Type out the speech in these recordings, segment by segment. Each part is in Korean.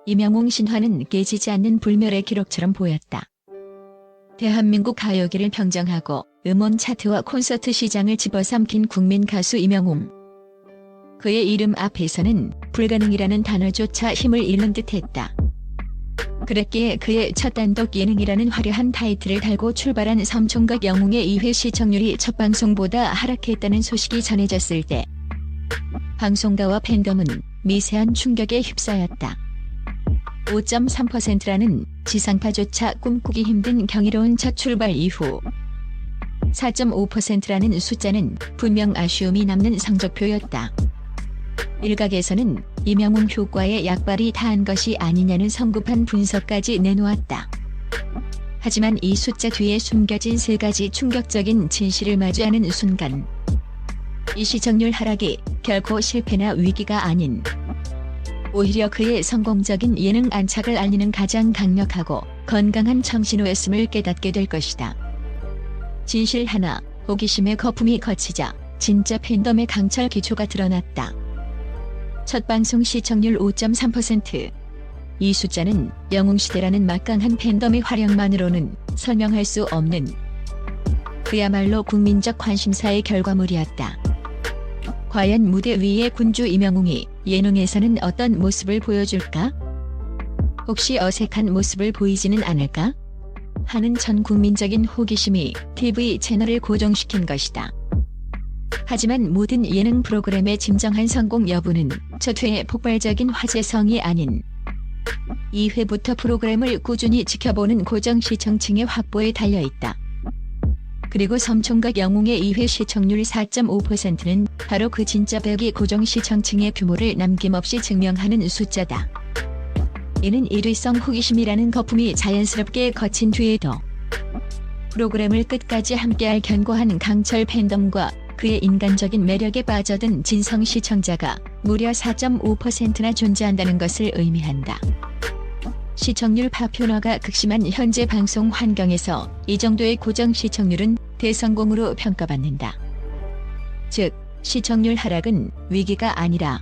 이명웅 신화는 깨지지 않는 불멸의 기록처럼 보였다. 대한민국 가요계를 평정하고 음원 차트와 콘서트 시장을 집어삼킨 국민 가수 이명웅. 그의 이름 앞에서는 불가능이라는 단어조차 힘을 잃는 듯했다. 그랬기에 그의 첫 단독 예능이라는 화려한 타이틀을 달고 출발한 삼총각 영웅의 2회 시청률이 첫 방송보다 하락했다는 소식이 전해졌을 때 방송가와 팬덤은 미세한 충격에 휩싸였다. 5.3%라는 지상파조차 꿈꾸기 힘든 경이로운 첫 출발 이후 4.5%라는 숫자는 분명 아쉬움이 남는 성적표였다. 일각에서는 이명웅 효과에 약발이 다한 것이 아니냐는 성급한 분석까지 내놓았다. 하지만 이 숫자 뒤에 숨겨진 세 가지 충격적인 진실을 마주하는 순간 이 시청률 하락이 결코 실패나 위기가 아닌 오히려 그의 성공적인 예능 안착을 알리는 가장 강력하고 건강한 청신호였음을 깨닫게 될 것이다. 진실 하나, 호기심의 거품이 거치자 진짜 팬덤의 강철 기초가 드러났다. 첫 방송 시청률 5.3%. 이 숫자는 영웅시대라는 막강한 팬덤의 활약만으로는 설명할 수 없는 그야말로 국민적 관심사의 결과물이었다. 과연 무대 위의 군주 이명웅이 예능에서는 어떤 모습을 보여줄까? 혹시 어색한 모습을 보이지는 않을까? 하는 전 국민적인 호기심이 TV 채널을 고정시킨 것이다. 하지만 모든 예능 프로그램의 진정한 성공 여부는 첫 회의 폭발적인 화제성이 아닌 2회부터 프로그램을 꾸준히 지켜보는 고정 시청층의 확보에 달려있다. 그리고 삼총각 영웅의 2회 시청률 4.5%는 바로 그 진짜 배기 고정 시청층의 규모를 남김없이 증명하는 숫자다. 이는 일회성 호기심이라는 거품이 자연스럽게 거친 뒤에도 프로그램을 끝까지 함께할 견고한 강철 팬덤과 그의 인간적인 매력에 빠져든 진성 시청자가 무려 4.5%나 존재한다는 것을 의미한다. 시청률 파편화가 극심한 현재 방송 환경에서 이 정도의 고정 시청률은 대성공으로 평가받는다. 즉, 시청률 하락은 위기가 아니라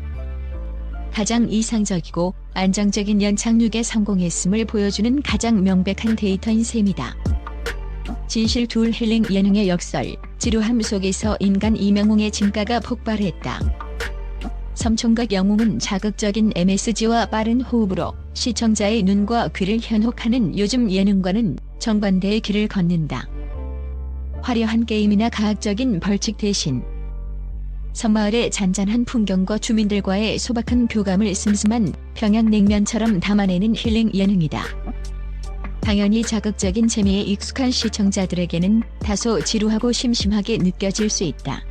가장 이상적이고 안정적인 연착륙에 성공했음을 보여주는 가장 명백한 데이터인 셈이다. 진실 둘 힐링 예능의 역설, 지루함 속에서 인간 이명웅의 진가가 폭발했다. 삼총각 영웅은 자극적인 MSG와 빠른 호흡으로 시청자의 눈과 귀를 현혹하는 요즘 예능과는 정반대의 길을 걷는다. 화려한 게임이나 과학적인 벌칙 대신 섬마을의 잔잔한 풍경과 주민들과의 소박한 교감을 슴슴한 평양냉면처럼 담아내는 힐링 예능이다. 당연히 자극적인 재미에 익숙한 시청자들에게는 다소 지루하고 심심하게 느껴질 수 있다.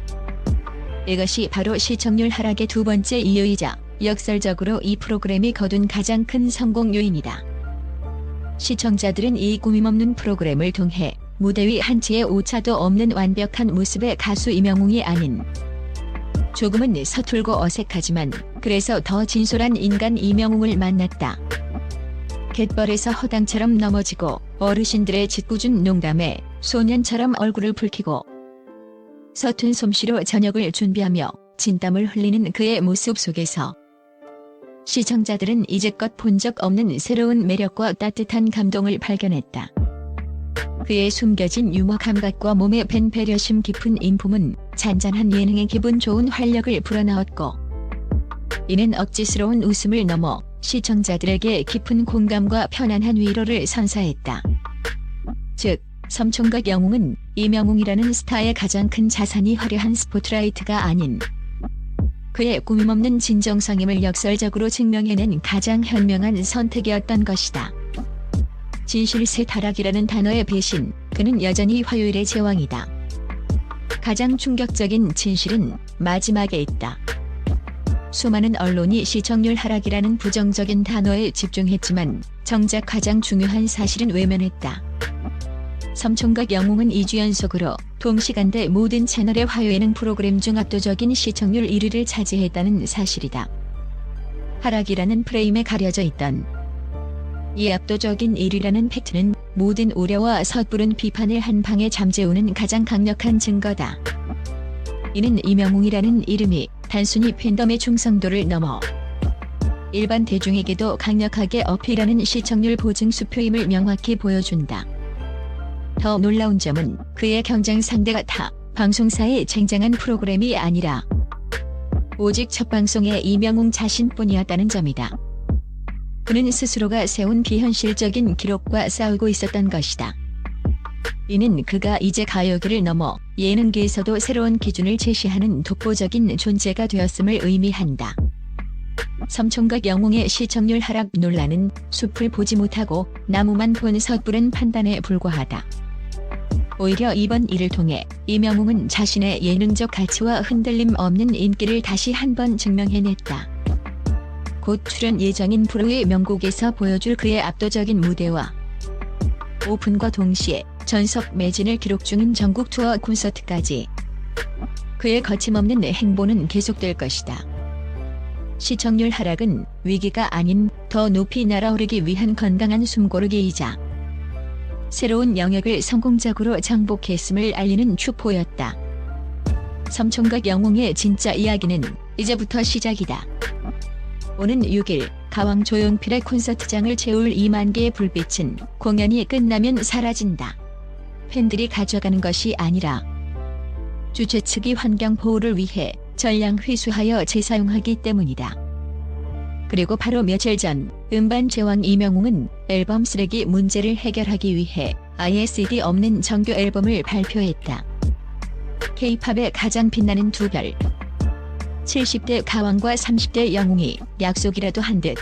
이것이 바로 시청률 하락의 두 번째 이유이자 역설적으로 이 프로그램이 거둔 가장 큰 성공 요인이다. 시청자들은 이 꾸밈없는 프로그램을 통해 무대 위 한치의 오차도 없는 완벽한 모습의 가수 이명웅이 아닌 조금은 서툴고 어색하지만 그래서 더 진솔한 인간 이명웅을 만났다. 갯벌에서 허당처럼 넘어지고 어르신들의 짓궂은 농담에 소년처럼 얼굴을 붉히고 서툰 솜씨로 저녁을 준비하며 진땀을 흘리는 그의 모습 속에서 시청자들은 이제껏 본 적 없는 새로운 매력과 따뜻한 감동을 발견했다. 그의 숨겨진 유머 감각과 몸에 밴 배려심 깊은 인품은 잔잔한 예능의 기분 좋은 활력을 불어넣었고 이는 억지스러운 웃음을 넘어 시청자들에게 깊은 공감과 편안한 위로를 선사했다. 즉, 삼총각 영웅은 이명웅이라는 스타의 가장 큰 자산이 화려한 스포트라이트가 아닌 그의 꾸밈없는 진정성임을 역설적으로 증명해낸 가장 현명한 선택이었던 것이다. 진실세 타락이라는 단어의 배신, 그는 여전히 화요일의 제왕이다. 가장 충격적인 진실은 마지막에 있다. 수많은 언론이 시청률 하락이라는 부정적인 단어에 집중했지만 정작 가장 중요한 사실은 외면했다. 삼총각 영웅은 2주 연속으로 동시간대 모든 채널의 화요예능 프로그램 중 압도적인 시청률 1위를 차지했다는 사실이다. 하락이라는 프레임에 가려져 있던 이 압도적인 1위라는 팩트는 모든 우려와 섣부른 비판을 한 방에 잠재우는 가장 강력한 증거다. 이는 이명웅이라는 이름이 단순히 팬덤의 충성도를 넘어 일반 대중에게도 강력하게 어필하는 시청률 보증 수표임을 명확히 보여준다. 더 놀라운 점은 그의 경쟁 상대가 타 방송사의 쟁쟁한 프로그램이 아니라 오직 첫 방송의 이명웅 자신뿐이었다는 점이다. 그는 스스로가 세운 비현실적인 기록과 싸우고 있었던 것이다. 이는 그가 이제 가요계를 넘어 예능계에서도 새로운 기준을 제시하는 독보적인 존재가 되었음을 의미한다. 섬총각 영웅의 시청률 하락 논란은 숲을 보지 못하고 나무만 본 섣부른 판단에 불과하다. 오히려 이번 일을 통해 이명웅은 자신의 예능적 가치와 흔들림 없는 인기를 다시 한번 증명해냈다. 곧 출연 예정인 프로의 명곡에서 보여줄 그의 압도적인 무대와 오픈과 동시에 전석 매진을 기록 중인 전국 투어 콘서트까지 그의 거침없는 행보는 계속될 것이다. 시청률 하락은 위기가 아닌 더 높이 날아오르기 위한 건강한 숨고르기이자 새로운 영역을 성공적으로 정복했음을 알리는 축포였다. 섬총각 영웅의 진짜 이야기는 이제부터 시작이다. 오는 6일 가왕 조용필의 콘서트장을 채울 2만 개의 불빛은 공연이 끝나면 사라진다. 팬들이 가져가는 것이 아니라 주최 측이 환경 보호를 위해 전량 회수하여 재사용하기 때문이다. 그리고 바로 며칠 전 음반 제왕 이명웅은 앨범 쓰레기 문제를 해결하기 위해 아예 CD 없는 정규 앨범을 발표했다. K-팝의 가장 빛나는 두 별 70대 가왕과 30대 영웅이 약속이라도 한 듯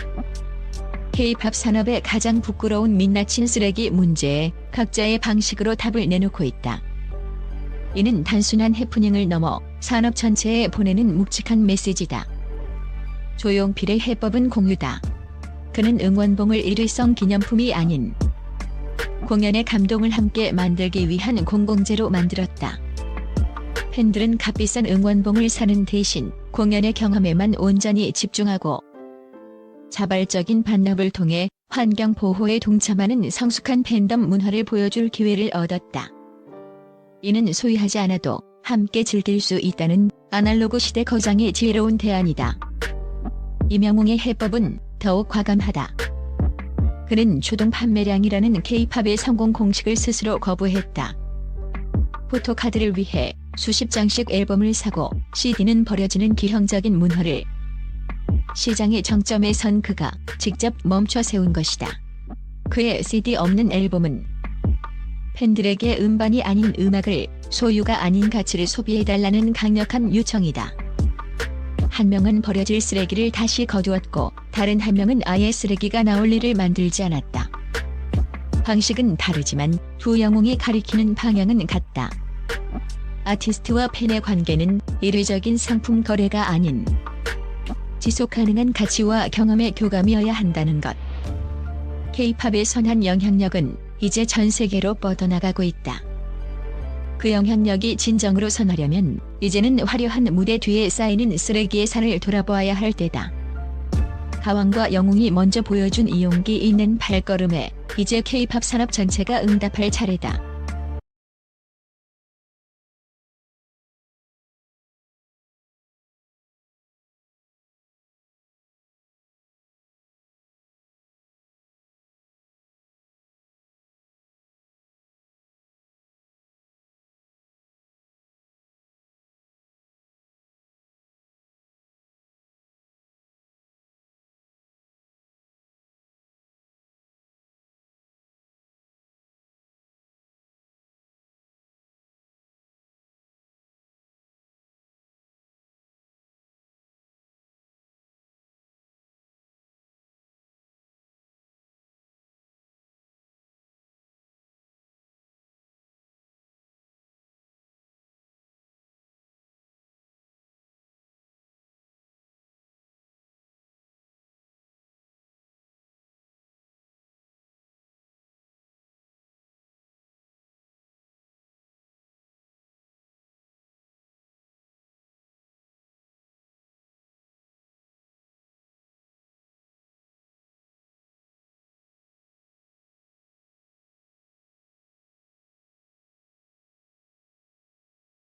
K-팝 산업의 가장 부끄러운 민낯인 쓰레기 문제에 각자의 방식으로 답을 내놓고 있다. 이는 단순한 해프닝을 넘어 산업 전체에 보내는 묵직한 메시지다. 조용필의 해법은 공유다. 그는 응원봉을 일회성 기념품이 아닌 공연의 감동을 함께 만들기 위한 공공재로 만들었다. 팬들은 값비싼 응원봉을 사는 대신 공연의 경험에만 온전히 집중하고 자발적인 반납을 통해 환경 보호에 동참하는 성숙한 팬덤 문화를 보여줄 기회를 얻었다. 이는 소유하지 않아도 함께 즐길 수 있다는 아날로그 시대 거장의 지혜로운 대안이다. 이명웅의 해법은 더욱 과감하다. 그는 초동 판매량이라는 K-팝의 성공 공식을 스스로 거부했다. 포토카드를 위해 수십 장씩 앨범을 사고 CD는 버려지는 기형적인 문화를 시장의 정점에 선 그가 직접 멈춰 세운 것이다. 그의 CD 없는 앨범은 팬들에게 음반이 아닌 음악을 소유가 아닌 가치를 소비해달라는 강력한 요청이다. 한 명은 버려질 쓰레기를 다시 거두었고 다른 한 명은 아예 쓰레기가 나올 일을 만들지 않았다. 방식은 다르지만 두 영웅이 가리키는 방향은 같다. 아티스트와 팬의 관계는 일회적인 상품 거래가 아닌 지속 가능한 가치와 경험의 교감이어야 한다는 것. K-팝의 선한 영향력은 이제 전 세계로 뻗어나가고 있다. 그 영향력이 진정으로 선하려면 이제는 화려한 무대 뒤에 쌓이는 쓰레기의 산을 돌아보아야 할 때다. 가왕과 영웅이 먼저 보여준 이 용기 있는 발걸음에 이제 K-팝 산업 전체가 응답할 차례다.